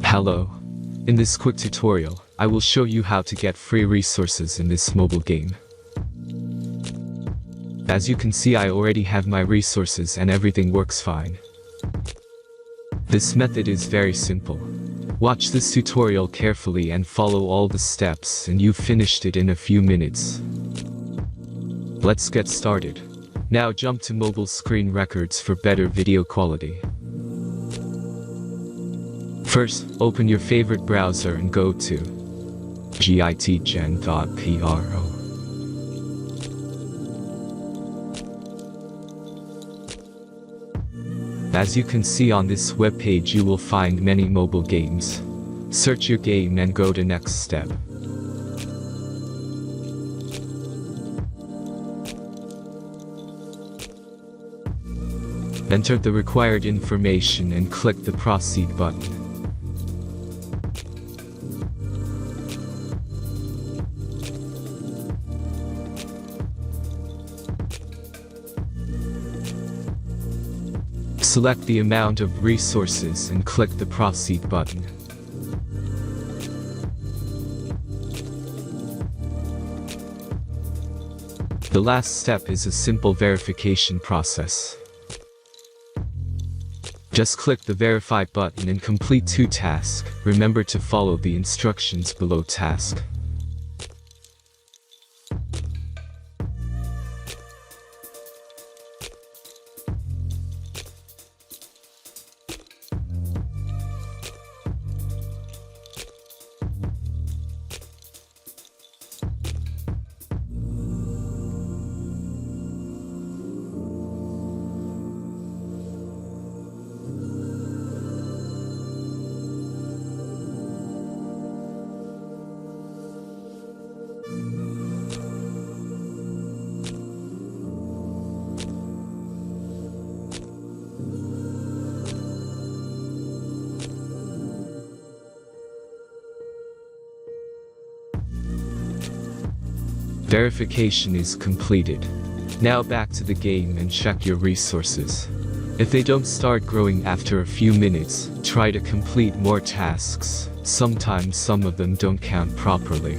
Hello. In this quick tutorial, I will show you how to get free resources in this mobile game. As you can see, I already have my resources and everything works fine. This method is very simple. Watch this tutorial carefully and follow all the steps and you've finished it in a few minutes. Let's get started. Now jump to mobile screen records for better video quality. First, open your favorite browser and go to gitgen.pro. As you can see on this webpage, you will find many mobile games. Search your game and go to next step. Enter the required information and click the proceed button. Select the amount of resources and click the proceed button. The last step is a simple verification process. Just click the verify button and complete 2 tasks. Remember to follow the instructions below task. Verification is completed. Now back to the game and check your resources. If they don't start growing after a few minutes, try to complete more tasks. Sometimes some of them don't count properly.